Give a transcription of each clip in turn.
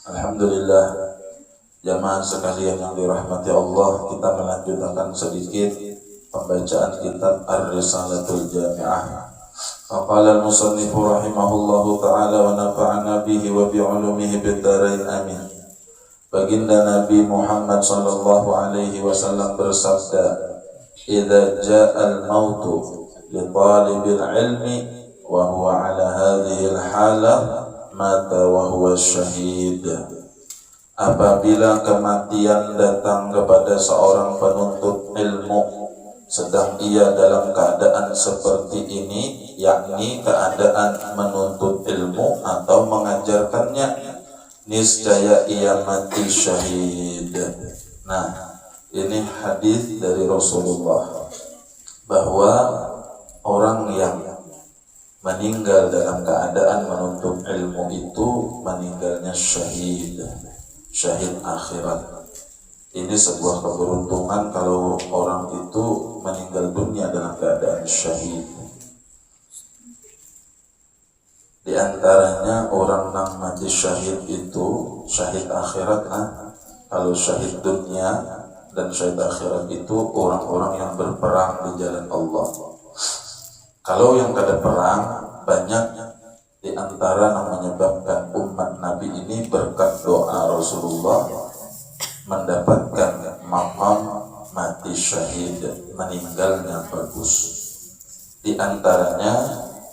Alhamdulillah, jamaah sekalian yang dirahmati Allah, kita melanjutkan sedikit pembacaan kitab Ar-Risalatul Jami'ah. Faqala al-musannif rahimahullahu ta'ala wa nafa'ana bihi wa bi'ulumihi bid-darain amin. Baginda Nabi Muhammad sallallahu alaihi wasallam bersabda, "Idza ja'al mautu li talibil ilmi wa huwa ala hadhihi al-halah mata wa huwa syahid." Apabila kematian datang kepada seorang penuntut ilmu sedang ia dalam keadaan seperti ini, yakni keadaan menuntut ilmu atau mengajarkannya, niscaya ia mati syahid. Nah, ini hadis dari Rasulullah bahwa orang yang meninggal dalam keadaan menuntut ilmu itu meninggalnya syahid, syahid akhirat. Ini sebuah keberuntungan kalau orang itu meninggal dunia dalam keadaan syahid. Di antaranya orang yang mati syahid itu syahid akhirat. Kalau syahid dunia dan syahid akhirat itu orang-orang yang berperang di jalan Allah. Kalau yang kada perang, banyak di antara yang menyebabkan umat Nabi ini berkat doa Rasulullah mendapatkan maqam mati syahid, meninggalnya bagus. Di antaranya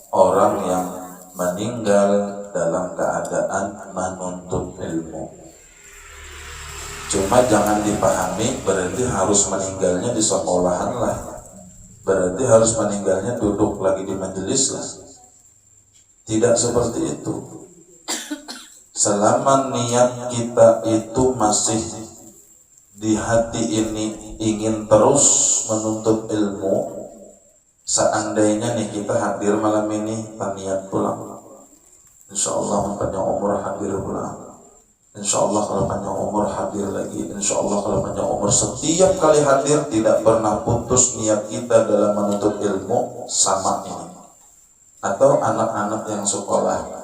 orang yang meninggal dalam keadaan menuntut ilmu. Cuma jangan dipahami berarti harus meninggalnya di sekolahan lah, berarti harus meninggalnya duduk lagi di majelis lah. Tidak seperti itu. Selama niat kita itu masih di hati ini ingin terus menuntut ilmu, seandainya nih kita hadir malam ini niat pulang, insya Allah panjang umur hadir pulang, insya Allah kalau panjang umur hadir lagi, insya Allah kalau panjang umur. Setiap kali hadir tidak pernah putus niat kita dalam menuntut ilmu sama ini. Atau anak-anak yang sekolah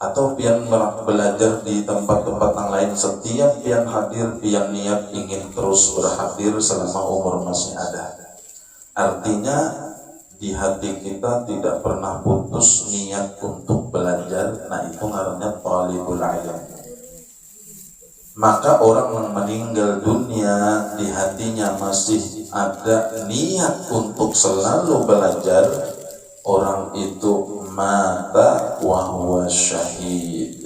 atau pian belajar di tempat-tempat yang lain, setiap pian hadir pian niat ingin terus berhadir selama umur masih ada. Artinya di hati kita tidak pernah putus niat untuk belajar. Nah, itu namanya talibul ilm. Maka orang yang meninggal dunia di hatinya masih ada niat untuk selalu belajar, orang itu mata wa huwa syahid.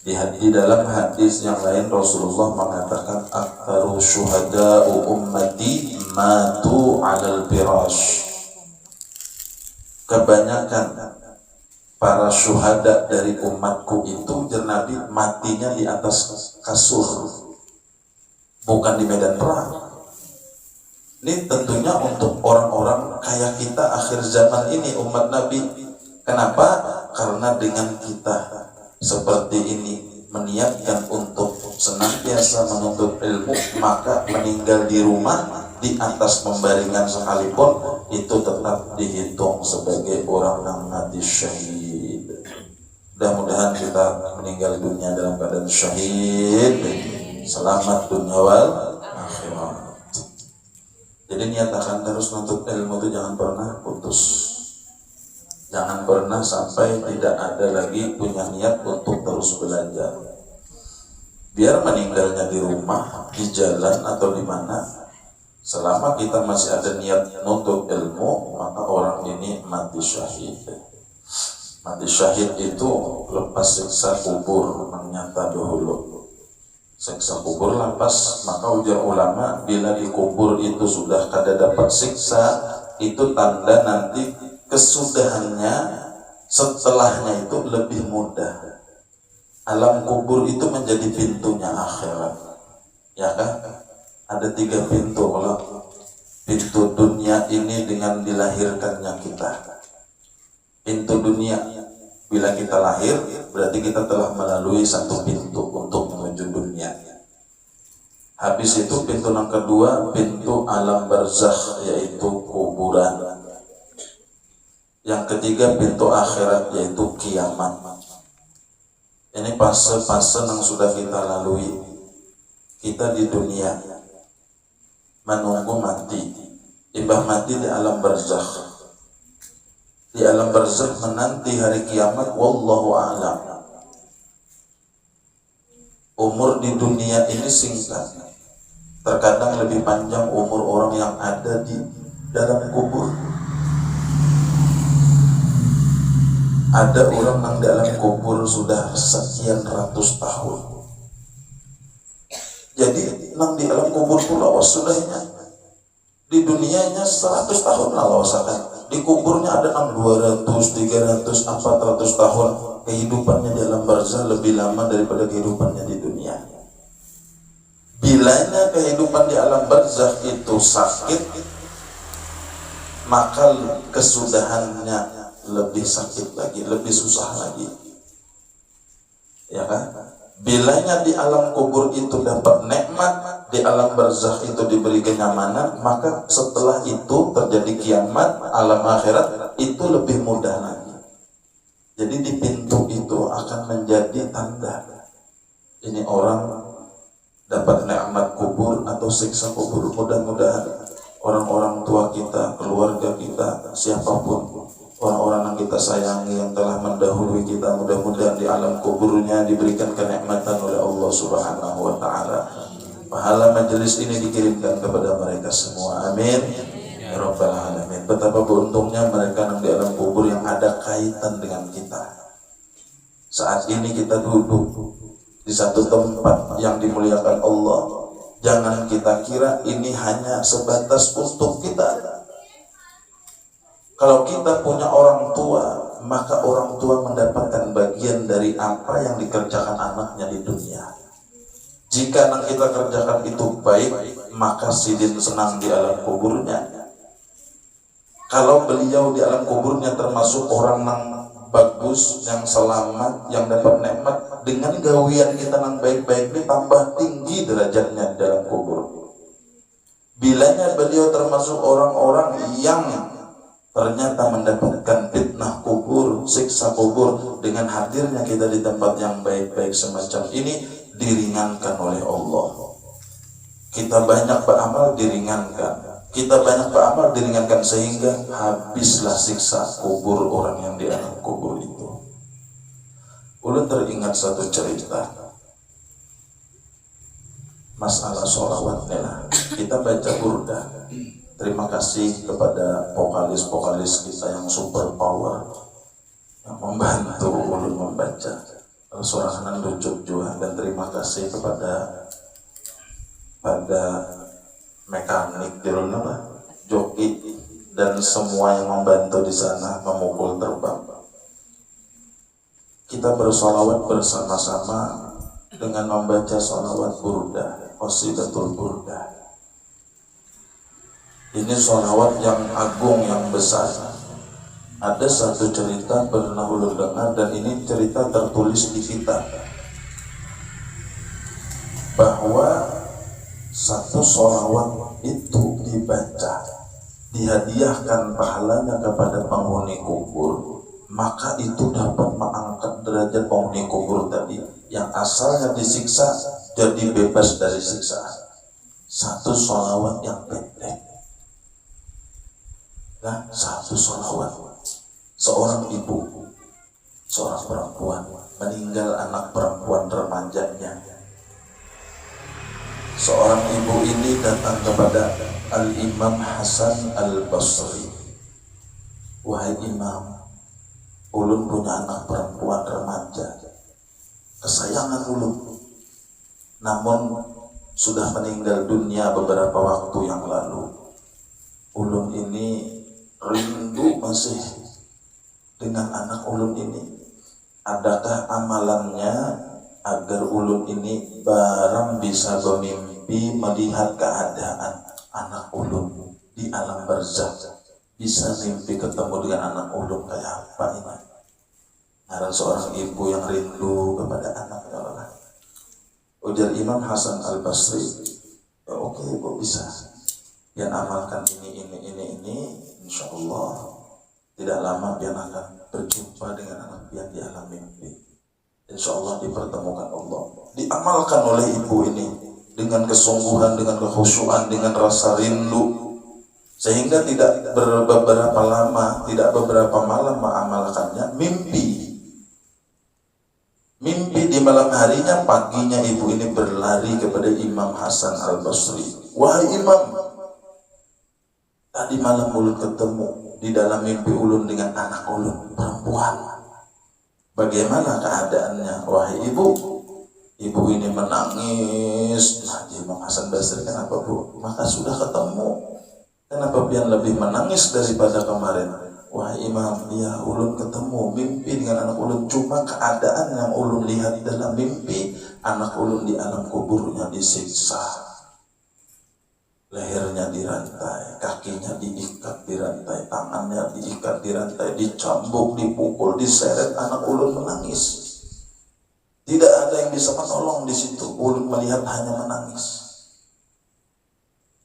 Di dalam hadis yang lain Rasulullah mengatakan, "Aktsaru syuhada'u ummati matu 'alal firash." Kebanyakan para syuhada dari umatku itu, Nabi, matinya di atas kasur, bukan di medan perang. Ini tentunya untuk orang-orang kayak kita akhir zaman ini, umat Nabi. Kenapa? Karena dengan kita seperti ini meniatkan untuk senantiasa menuntut ilmu, maka meninggal di rumah di atas pembaringan sekalipun itu tetap dihitung sebagai orang yang mati syahid. Mudah-mudahan kita meninggal dunia dalam keadaan syahid, selamat dunia wal akhirat. Jadi niatakan terus menuntut ilmu itu jangan pernah putus. Jangan pernah sampai tidak ada lagi punya niat untuk terus belajar. Biar meninggalnya di rumah, di jalan atau di mana, selama kita masih ada niat menuntut ilmu, maka orang ini mati syahid. Mati syahid itu lepas siksa kubur, menyata dahulu. Siksa kubur lepas, maka ujar ulama, bila dikubur itu sudah kada dapat siksa, itu tanda nanti kesudahannya setelahnya itu lebih mudah. Alam kubur itu menjadi pintunya akhirat, ya kan? Ada 3 pintu. Kalau pintu dunia ini dengan dilahirkannya kita, pintu dunia bila kita lahir berarti kita telah melalui satu pintu untuk menuju dunia. Habis itu pintu yang kedua, pintu alam barzakh, yaitu kuburan. Yang ketiga pintu akhirat, yaitu kiamat. Ini fase-fase yang sudah kita lalui. Kita di dunia menunggu mati, imbah mati di alam barzakh. Di alam barzakh menanti hari kiamat, wallahu a'lam. Umur di dunia ini singkat, terkadang lebih panjang umur orang yang ada di dalam kubur. Ada orang yang dalam kubur sudah sekian ratus tahun. Jadi nang di alam kubur pula sudahnya. Di dunianya 100 tahun lah lawasakan. Di kuburnya ada 200, 300, 400 tahun. Kehidupannya di alam barzakh lebih lama daripada kehidupannya di dunia. Bilanya kehidupan di alam barzakh itu sakit, maka kesudahannya lebih sakit lagi, lebih susah lagi. Ya kan? Bilanya di alam kubur itu dapat nikmat, di alam barzakh itu diberi kenyamanan, maka setelah itu terjadi kiamat, alam akhirat itu lebih mudah lagi. Jadi di pintu itu akan menjadi tanda ini orang dapat nikmat kubur atau siksa kubur. Mudah-mudahan orang-orang tua kita, keluarga kita, siapapun orang-orang yang kita sayangi yang telah mendahului kita, mudah-mudahan di alam kuburnya diberikan kenikmatan oleh Allah Subhanahu wa taala. Pahala majelis ini dikirimkan kepada mereka semua. Amin ya rabbal alamin. Betapa beruntungnya mereka yang di alam kubur yang ada kaitan dengan kita. Saat ini kita duduk di satu tempat yang dimuliakan Allah. Jangan kita kira ini hanya sebatas untuk kita. Kalau kita punya orang tua, maka orang tua mendapatkan bagian dari apa yang dikerjakan anaknya di dunia. Jika yang kita kerjakan itu baik, maka sidin senang di alam kuburnya. Kalau beliau di alam kuburnya termasuk orang yang bagus, yang selamat, yang dapat nikmat, dengan gawian kita yang baik-baik ini tambah tinggi derajatnya dalam kubur. Bilanya beliau termasuk orang-orang yang ternyata mendapatkan fitnah kubur, siksa kubur, dengan hadirnya kita di tempat yang baik-baik semacam ini diringankan oleh Allah. Kita banyak beramal diringankan. Kita banyak beramal diringankan sehingga habislah siksa kubur orang yang di alam kubur itu. Ulun teringat satu cerita masalah sholawatnya lah. Kita baca burda. Terima kasih kepada vokalis-vokalis kita yang super power yang membantu ulun membaca sorangan lucu juga. Dan terima kasih kepada mekanik di rumah, joki dan semua yang membantu di sana memukul terbang. Kita bersolawat bersama-sama dengan membaca solawat burda, qasidatul burda. Ini solawat yang agung, yang besar. Ada satu cerita pernah ulun dengar, dan ini cerita tertulis di kitab, bahwa satu sholawat itu dibaca, dihadiahkan pahalanya kepada penghuni kubur, maka itu dapat mengangkat derajat penghuni kubur tadi yang asalnya disiksa jadi bebas dari siksaan. Satu sholawat yang pendek. Nah, satu sholawat. Seorang ibu, seorang perempuan meninggal anak perempuan remajanya. Seorang ibu ini datang kepada Al-Imam Hasan Al-Basri. Wahai Imam, ulun punya anak perempuan remaja, kesayangan ulun, namun sudah meninggal dunia beberapa waktu yang lalu. Ulun ini rindu masih dengan anak ulun ini. Adakah amalannya agar ulun ini barang bisa bermimpi melihat keadaan anak ulun di alam barzakh, bisa mimpi ketemu dengan anak ulun kayak apa ini? Ada seorang ibu yang rindu kepada anaknya lah. Ujar Imam Hasan Al-Basri, ya oke, ibu bisa. Biar amalkan ini, insya Allah tidak lama biar akan berjumpa dengan anak pian di alam mimpi. insya Allah dipertemukan Allah. Diamalkan oleh ibu ini dengan kesungguhan, dengan kekhusyuan, dengan rasa rindu, sehingga tidak beberapa lama, tidak beberapa malam mengamalkannya. Mimpi di malam harinya, paginya ibu ini berlari kepada Imam Hasan Al-Basri. Wahai Imam, tadi malam ulun ketemu di dalam mimpi ulun dengan anak ulun perempuan. Bagaimana keadaannya? Wahai ibu, ibu ini menangis. Nah, Imam Hasan Basri, kenapa bu? Maka sudah ketemu, kenapa pian lebih menangis daripada kemarin? Wahai Imam, ya ulun ketemu mimpi dengan anak ulun, cuma keadaan yang ulun lihat dalam mimpi, anak ulun di alam kuburnya disiksa, lehernya dirantai, kakinya diikat dirantai, tangannya diikat dirantai, dicambuk, dipukul, diseret. Anak ulun menangis, tidak ada yang bisa menolong di situ. Ulun melihat hanya menangis.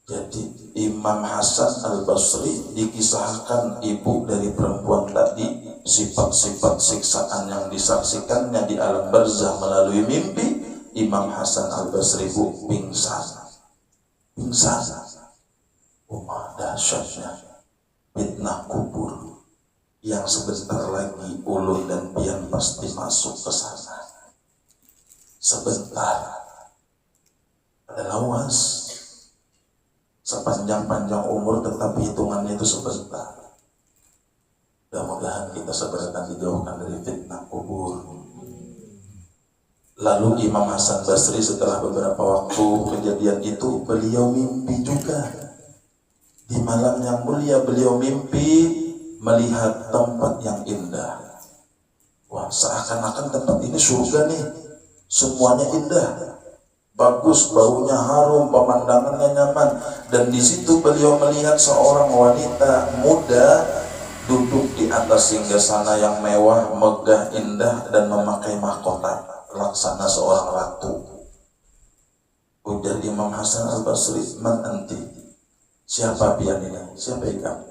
Jadi Imam Hasan Al-Basri dikisahkan ibu dari perempuan tadi, sifat-sifat siksaan yang disaksikannya di alam barzah melalui mimpi. Imam Hasan Al-Basri bu pingsan. Dahsyatnya fitnah kubur yang sebentar lagi ulun dan pian pasti masuk ke sana. Sebentar adalah luas. Sepanjang-panjang umur tetapi hitungannya itu sebentar. Mudah-mudahan kita sebentar dijauhkan dari fitnah kubur. Lalu Imam Hasan Basri setelah beberapa waktu kejadian itu, beliau mimpi juga. Di malam yang mulia beliau mimpi melihat tempat yang indah. Wah, seakan-akan tempat ini surga nih. Semuanya indah, bagus, baunya harum, pemandangannya nyaman. Dan di situ beliau melihat seorang wanita muda duduk di atas singgasana yang mewah, megah, indah, dan memakai mahkota laksana seorang ratu. Ujar Imam Hasan Al-Basri, man anti? Siapa pian ini? Siapa ikan?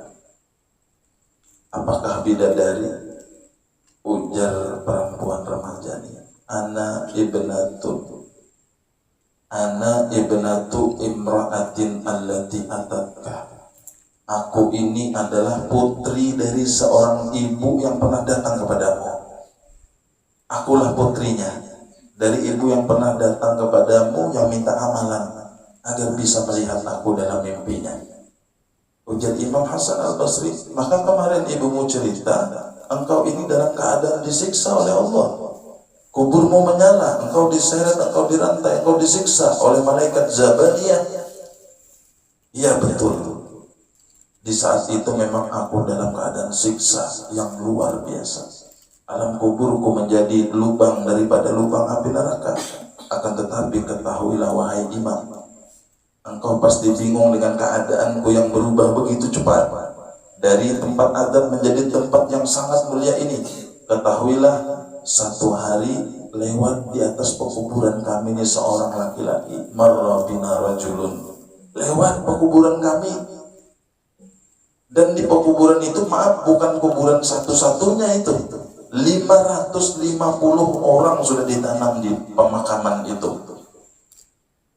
Apakah bidadari? Ujar perempuan remaja ini, ana ibnatu imra'atin allati atatka. Aku ini adalah putri dari seorang ibu yang pernah datang kepadamu. Akulah putrinya dari ibu yang pernah datang kepadamu, yang minta amalan agar bisa melihat aku dalam mimpinya. Ujar Imam Hasan Al-Basri, maka kemarin ibumu cerita engkau ini dalam keadaan disiksa oleh Allah. Kuburmu menyala, engkau diseret, engkau dirantai, engkau disiksa oleh malaikat Zabaniyah. Iya betul. Di saat itu memang aku dalam keadaan siksa yang luar biasa. Alam kuburku menjadi lubang daripada lubang api neraka. Akan tetapi ketahuilah wahai imam, engkau pasti bingung dengan keadaanku yang berubah begitu cepat. Dari tempat adab menjadi tempat yang sangat mulia ini. Ketahuilah, satu hari lewat di atas pekuburan kami ini seorang laki-laki, marra bina rajulun, lewat pekuburan kami. Dan di pekuburan itu, maaf, bukan kuburan satu-satunya itu, 550 orang sudah ditanam di pemakaman itu.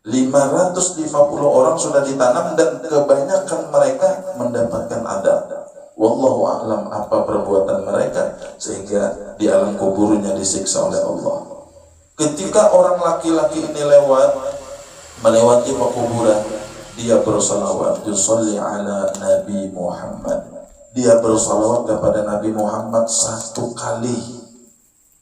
550 orang sudah ditanam dan kebanyakan mereka mendapatkan adab. Wallahu a'lam apa perbuatan mereka sehingga di alam kuburnya disiksa oleh Allah. Ketika orang laki-laki ini melewati pekuburan, dia bersalawat, yusalli ala Nabi Muhammad. Dia bersalawat kepada Nabi Muhammad 1 kali.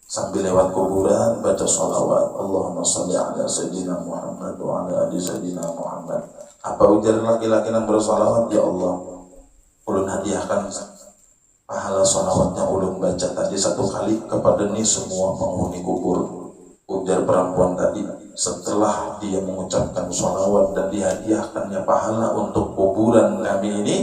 Sambil lewat kuburan baca salawat, Allahumma salli ala Sayyidina Muhammad wa ala ali Sayyidina Muhammad. Apa ujar laki-laki yang bersalawat? Ya Allah, ulun hadiahkan pahala salawatnya ulun baca tadi 1 kali kepada nih semua penghuni kubur. Ujar perempuan tadi, setelah dia mengucapkan salawat dan dihadiahkannya pahala untuk kuburan kami ini,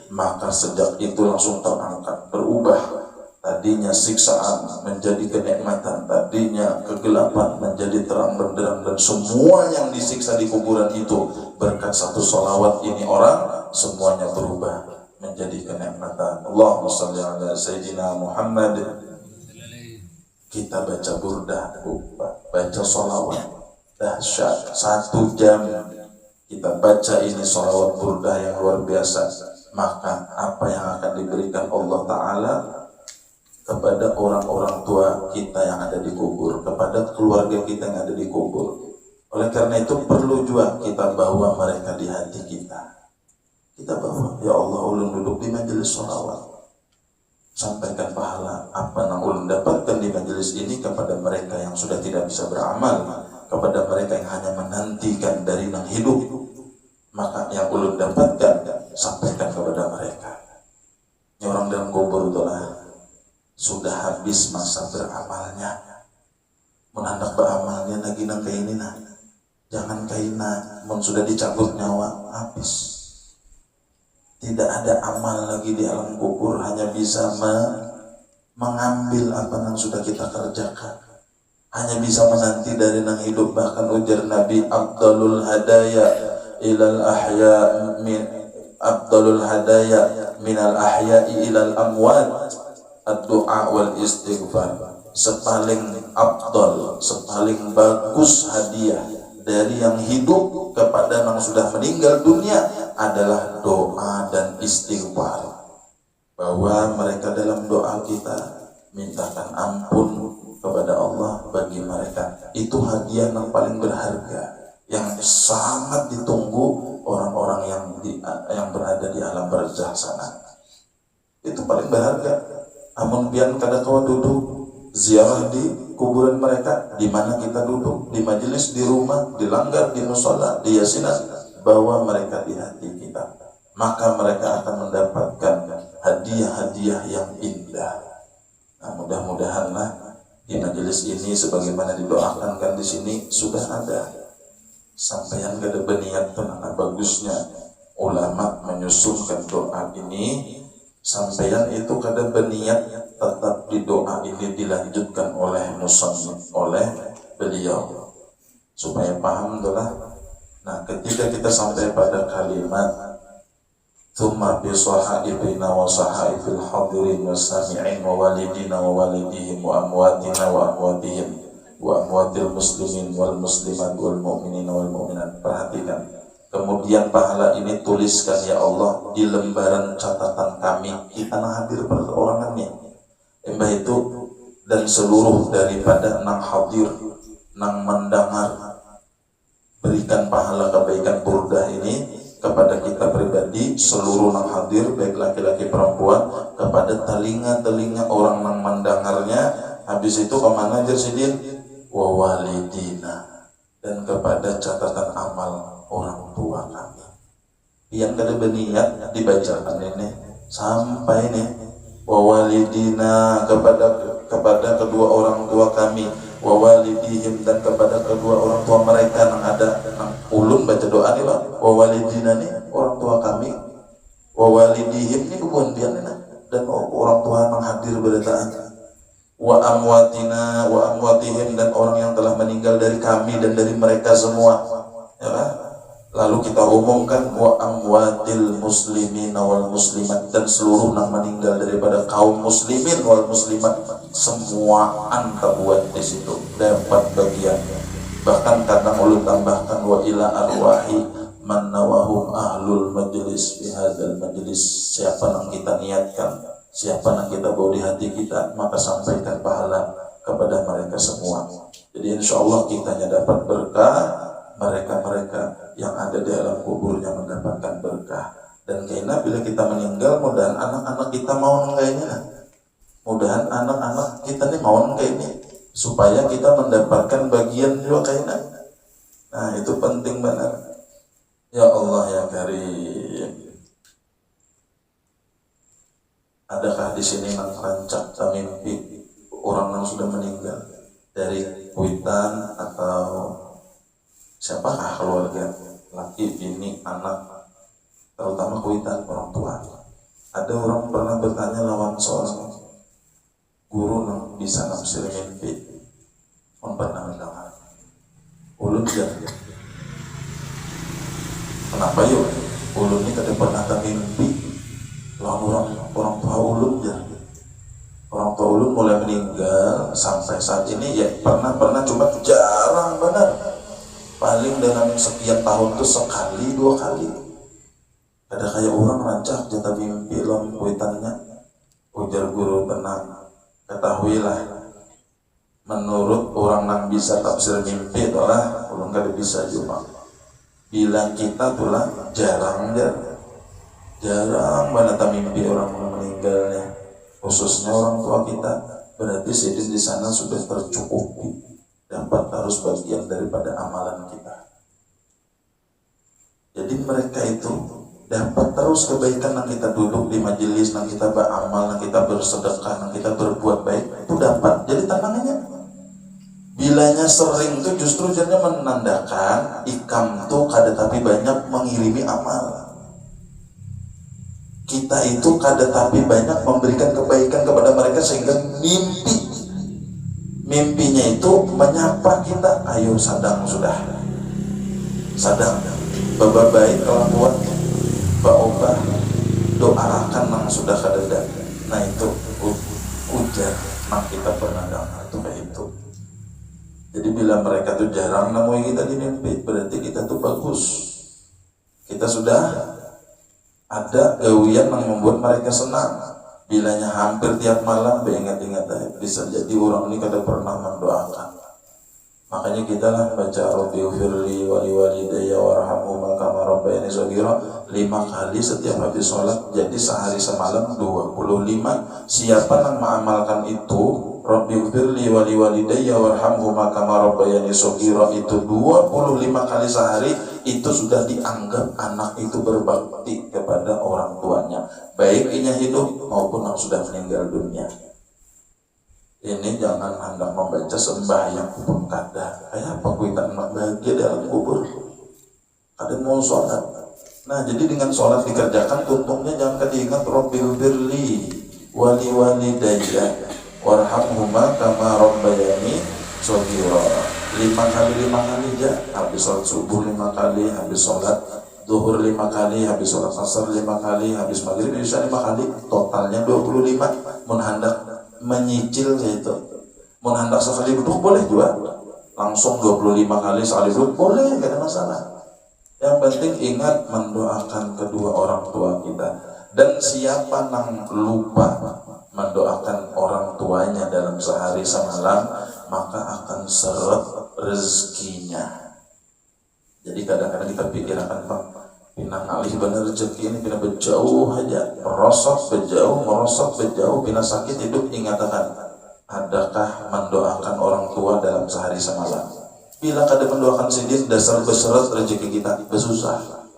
maka sejak itu langsung terangkat, berubah. Tadinya siksaan menjadi kenikmatan, tadinya kegelapan menjadi terang benderang, dan semua yang disiksa di kuburan itu berkat 1 salawat ini orang semuanya berubah menjadi kenikmatan. Allahumma shalli ala Sayyidina Muhammad. kita baca burdah, baca sholawat dahsyat 1 jam kita baca ini sholawat burdah yang luar biasa, maka apa yang akan diberikan Allah Ta'ala kepada orang-orang tua kita yang ada di kubur, kepada keluarga kita yang ada di kubur. Oleh karena itu perlu juga kita bawa mereka di hati kita. Kita bawa, ya Allah, ulun duduk di majelis sholawat, sampaikan pahala apa yang ulun dapatkan di majelis ini kepada mereka yang sudah tidak bisa beramal, kepada mereka yang hanya menantikan dari nang hidup, maka yang ulun dapatkan sampaikan kepada mereka. Ini orang dalam kubur itulah sudah habis masa beramalnya, menandak beramalnya lagi nang kayak ini nah, jangan kaina, mun sudah dicabut nyawa habis. Tidak ada amal lagi di alam kubur, hanya bisa mengambil apa yang sudah kita kerjakan, hanya bisa menanti dari nang hidup. Bahkan ujar Nabi, Abdalul hadaya ilal ahya min Abdalul hadaya minal ahya'i ilal amwat ad-du'a wal istighfar. Sepaling abdal, sepaling bagus hadiah dari yang hidup kepada yang sudah meninggal dunia adalah doa dan istighfar. Bahwa mereka dalam doa kita mintakan ampun kepada Allah bagi mereka, itu hadiah yang paling berharga, yang sangat ditunggu orang-orang yang berada di alam barzakh sana. Itu paling berharga. Amun pian kada kawa duduk ziarah di kuburan mereka, di mana kita duduk, di majelis, di rumah, di langgar, di musola, di yasinan, bawa mereka di hati kita, maka mereka akan mendapatkan hadiah-hadiah yang indah. Nah, mudah-mudahanlah di majelis ini sebagaimana didoakan kan di sini sudah ada sampaian kada berniat tenang bagusnya ulama menyusunkan doa ini. Sampaian itu kada berniat tetap di doa ini dilanjutkan oleh musannif, oleh beliau, supaya paham itulah. Nah, ketika kita sampai pada kalimat thumma bi sahaibina wa sahaifil hadirin wa sami'in wa walidina wa walidihim wa amwatina wa amwatihim wa amwatil muslimin wal muslimat wal mu'minina wal mu'minat. Perhatikan. Kemudian pahala ini tuliskan ya Allah di lembaran catatan kami, kita nang hadir perorangannya. Embah itu dan seluruh daripada nang hadir, nang mendengar, berikan pahala kebaikan burdah ini kepada kita pribadi, seluruh nang hadir baik laki-laki perempuan, kepada telinga-telinga orang nang mendengarnya. Habis itu kemana jersidin? Wa walidina, dan kepada catatan amal orang tua kami. Yang kada berniat dibacakan ini sampai nih wa walidina, kepada kedua orang tua kami, wa walidihim, dan kepada kedua orang tua mereka yang ada nang ulun baca doa nih Pak. Wa walidina nih orang tua kami, wa walidihim nih bukan dia nih, dan orang tua yang hadir berataan, wa amwatina wa amwatihim, dan orang yang telah meninggal dari kami dan dari mereka semua, ya kan? Lalu kita umumkan wa amwatil muslimin wal muslimat, dan seluruh yang meninggal daripada kaum muslimin wal muslimat, semua anta buat di situ dapat bagian. Bahkan kadang ulun tambahkan wa ila arwahi man nawahum ahlul majlis fi hadzal majlis. Siapa yang kita niatkan, siapa yang kita bawa di hati kita, maka sampaikan pahala kepada mereka semua. Jadi insyaallah kitanya dapat berkah, mereka-mereka yang ada di alam kuburnya mendapatkan berkah. Dan kayaknya bila kita meninggal, mudahan anak-anak kita mau kayaknya, mudahan anak-anak kita nih mau kayak ini, supaya kita mendapatkan bagian juga kayaknya. Nah, itu penting banget. Ya Allah ya Karim. Adakah di sini yang rancak mimpi orang yang sudah meninggal dari Kuitan atau siapakah keluarga, laki, bini, anak, terutama Kuitan, orang tua? Ada orang pernah bertanya lawan seorang guru yang bisa nafsir mimpi, pernah mendengar ulun jangan. Kenapa yuk ulun ini kada pernah mimpi lawan orang tua ulun ya? Orang tua ulun mulai meninggal sampai saat ini ya pernah cuma jarang benar, paling dalam sekian tahun tuh sekali 2 kali ada kayak orang rancak jatah mimpi lom kuitannya. Ujar guru tenang, ketahuilah menurut orang yang bisa tafsir mimpi itulah orang kada bisa juga bilang kita tulah jarang banget mimpi orang meninggalnya, khususnya orang tua kita. Berarti sidin di sana sudah tercukupi, dapat harus bagian daripada amalan kita. Jadi mereka itu dapat terus kebaikan yang kita duduk di majelis, yang kita beramal, yang kita bersedekah, yang kita berbuat baik, itu dapat. Jadi tantangannya bilanya sering itu justru jadinya menandakan ikam tuh kada tapi banyak mengirimi amal. Kita itu kada tapi banyak memberikan kebaikan kepada mereka sehingga mimpinya itu menyapa kita, ayo sadang baba baik kelakuan baobah doakan nang sudah kadada. Nah itu ujar nang kita pernah dengar itu kayak itu. Jadi bila mereka tuh jarang nemui kita di mimpi, berarti kita tuh bagus, kita sudah ada gawian yang membuat mereka senang. Bilanya hampir tiap malam ingat-ingat bisa jadi orang ini kada pernah mendoakan. Makanya kita lah baca Rabbighfirli wa liwalidayya warhamhuma kama rabbayani shaghira 5 kali setiap habis sholat. Jadi sehari semalam 25. Siapa yang mengamalkan itu Rabbighfirli wa liwalidayya warhamhuma kama rabbayani shaghira itu 25 kali sehari, itu sudah dianggap anak itu berbakti kepada orang tuanya, baik inya hidup maupun yang sudah meninggal dunia. Ini jangan hendak membaca sembahyang pun kada. Kayak apa kuitan nak bahagia dalam kubur, kada mau sholat. Nah jadi dengan sholat dikerjakan, tuntungnya jangan kada ingat Rabbighfirli wa liwalidayya warhamhuma kama rabbayani shaghira 5 kali aja. Habis sholat subuh 5 kali, habis sholat zuhur 5 kali, habis sholat asar 5 kali, habis maghrib bisa 5 kali, totalnya 25. Mun hendak menyicil yaitu mun hendak sekali duduk boleh juga, langsung 25 kali sekali duduk boleh, gak ada masalah. Yang penting ingat mendoakan kedua orang tua kita. Dan siapa yang lupa mendoakan orang tuanya dalam sehari semalam, maka akan seret rezekinya. Jadi kadang-kadang kita pikirkan, Pak, pindah ngalih bener rezeki ini, pindah berjauh aja, merosot berjauh, pindah sakit hidup, ingatkan, adakah mendoakan orang tua dalam sehari semalam? Bila kada mendoakan sidin, dasar berseret rezeki kita bersusah.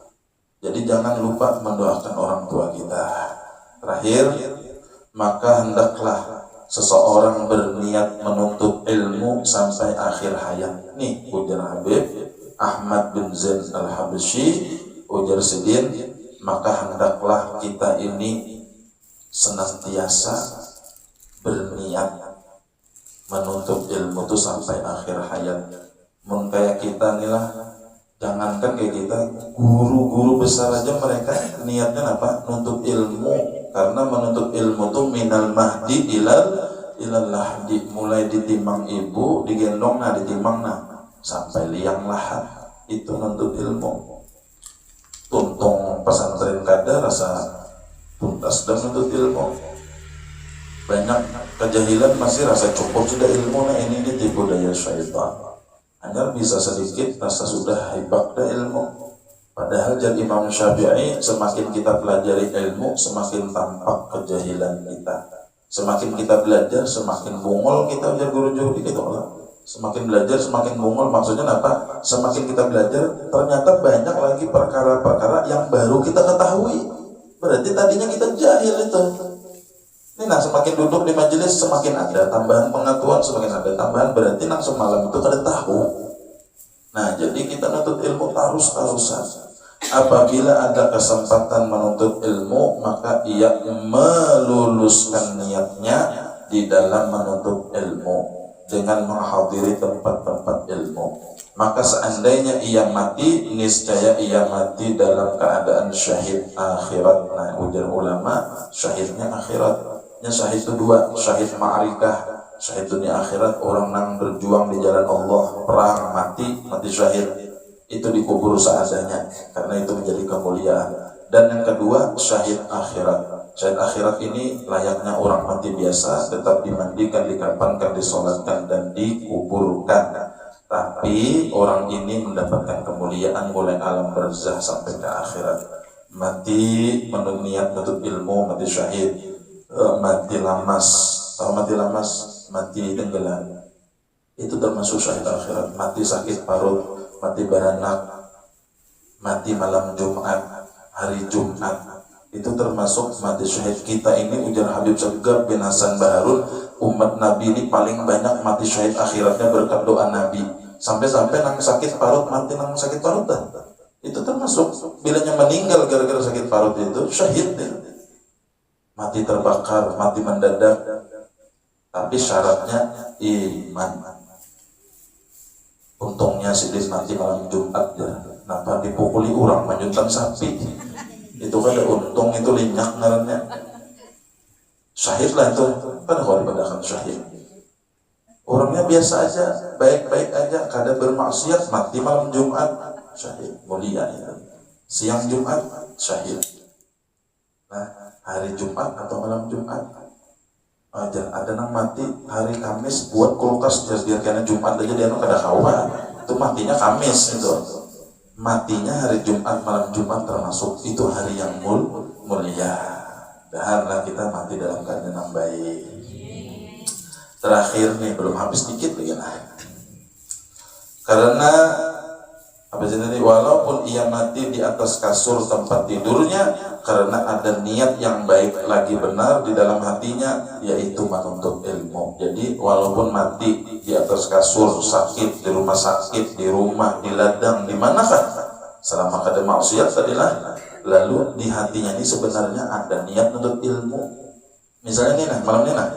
Jadi jangan lupa mendoakan orang tua kita. Terakhir, maka hendaklah seseorang berniat menuntut ilmu sampai akhir hayat. Nih ujar Habib Ahmad bin Zain al-Habsyi, ujar sidin, maka hendaklah kita ini senantiasa berniat menuntut ilmu itu sampai akhir hayat. Mun kayak kita nih lah, jangankan kayak kita, guru-guru besar aja mereka niatnya apa? Nuntut ilmu. Karena menuntut ilmu itu minal mahdi ilal lahdi, mulai ditimang ibu, digendong ditimang sampai liang lahat, itu nuntut ilmu. Tuntung pesantren kada rasa tuntas dan nuntut ilmu. Banyak kejahilan masih rasa cukup sudah ilmu, ini tipu daya syaitan. Hanya bisa sedikit rasa sudah hebat dah ilmu. Padahal jadi Imam Syafi'i, semakin kita pelajari ilmu, semakin tampak kejahilan kita. Semakin kita belajar, semakin bungol kita, ujar guru Jodi gitu lah. Semakin belajar, semakin bungol. Maksudnya apa? Semakin kita belajar, ternyata banyak lagi perkara-perkara yang baru kita ketahui. Berarti tadinya kita jahil itu. Nah, semakin duduk di majelis semakin ada tambahan pengetahuan, semakin ada tambahan, berarti nang semalam itu kada tahu. Nah, jadi kita menuntut ilmu terus-terusan. Apabila ada kesempatan menuntut ilmu, maka ia meluluskan niatnya di dalam menuntut ilmu dengan menghadiri tempat-tempat ilmu. Maka seandainya ia mati, niscaya ia mati dalam keadaan syahid akhirat. Nah, ujar ulama, syahidnya akhirat. Syahid itu 2, syahid ma'arikah, syahid dunia akhirat, orang nang berjuang di jalan Allah, perang, mati syahid, itu dikubur seadanya karena itu menjadi kemuliaan. Dan yang kedua, syahid akhirat. Syahid akhirat ini layaknya orang mati biasa, tetap dimandikan, dikafankan, disolatkan, dan dikuburkan. Tapi orang ini mendapatkan kemuliaan mulai alam barzah sampai ke akhirat. Mati menurut niat menuntut ilmu, mati syahid. Mati lamas, tahu mati lamas? Mati tenggelam. Itu termasuk syahid akhirat. Mati sakit parut, mati beranak, mati malam Jumat, hari Jumat. Itu termasuk mati syahid. Kita ini, ujar Habib Syagab bin Hasan Baharun, umat Nabi ini paling banyak mati syahid akhiratnya berkat doa Nabi. Sampai-sampai nang sakit parut, mati nang sakit parut dah. Itu termasuk bilanya meninggal gara-gara sakit parut itu syahid ya. Mati terbakar, mati mendadak. Tapi syaratnya iman. Untungnya Sidis mati malam Jumat ya. Nampak dipukuli orang menyuntang sapi. Itu kan ada untung, itu linyak ngarannya. Syahid lah itu. Pada kalau dipadakan syahid. Orangnya biasa aja, baik-baik aja, kadang bermaksiat, mati malam Jumat, syahid, mulia itu. Siang Jumat, syahid. Nah, hari Jumat atau malam Jumat, aja ada nang mati hari Kamis buat kulkas biar karena Jumat aja dia kada kawan. Itu matinya Kamis itu. Matinya hari Jumat, malam Jumat termasuk itu hari yang mulia. Dahanlah kita mati dalam keadaan yang baik. Terakhir nih, belum habis dikit lagi nah. Karena apa sih tadi, walaupun ia mati di atas kasur tempat tidurnya, karena ada niat yang baik lagi benar di dalam hatinya, yaitu menuntut ilmu. Jadi walaupun mati di atas kasur, sakit di rumah sakit, di rumah, di ladang, di mana kan, selama kada maksiat tadilah, lalu di hatinya ini sebenarnya ada niat menuntut ilmu. Misalnya nih nah, malam ini nah,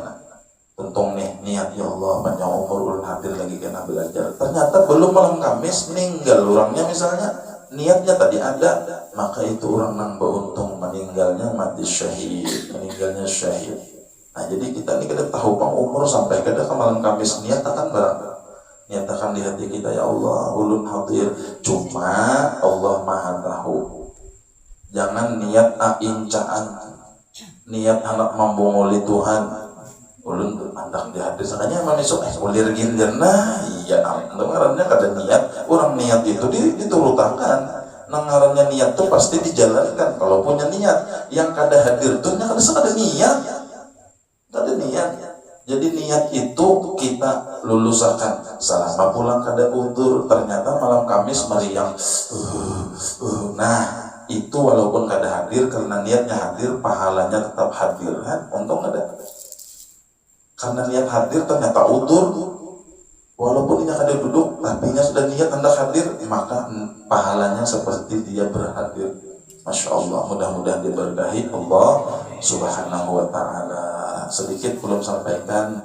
untung nih niat, ya Allah panjang umur ulun hadir lagi kena belajar. Ternyata belum malam Kamis meninggal orangnya misalnya, niatnya tadi ada, maka itu orang nang beruntung meninggalnya mati syahid, meninggalnya syahid. Nah jadi kita ini kada tahu pang umur sampai kada ke malam Kamis niatakan barang, niatakan di hati kita, ya Allah ulun hadir, cuma Allah maha tahu. Jangan niat aincaan, niat anak membongoli Tuhan. Ulun andak di hadis makanya emang esok ulir gindir nah iya ngarannya kada niat. Orang niat itu diturutakan, ngarannya niat tuh pasti dijalankan. Kalau punya niat yang kada hadir tuh kada sekada niat, kada niat. Jadi niat itu kita lulusakan. Selama pulang kada utur, ternyata malam Kamis meriang nah itu walaupun kada hadir, karena niatnya hadir, pahalanya tetap hadir kan. Untung ada. Karena niat hadir ternyata utur, walaupun dia kada duduk, tapi sudah niat hendak hadir, maka pahalanya seperti dia berhadir. Masya Allah, mudah-mudahan diberkahi Allah Subhanahu wa ta'ala. Sedikit belum sampaikan.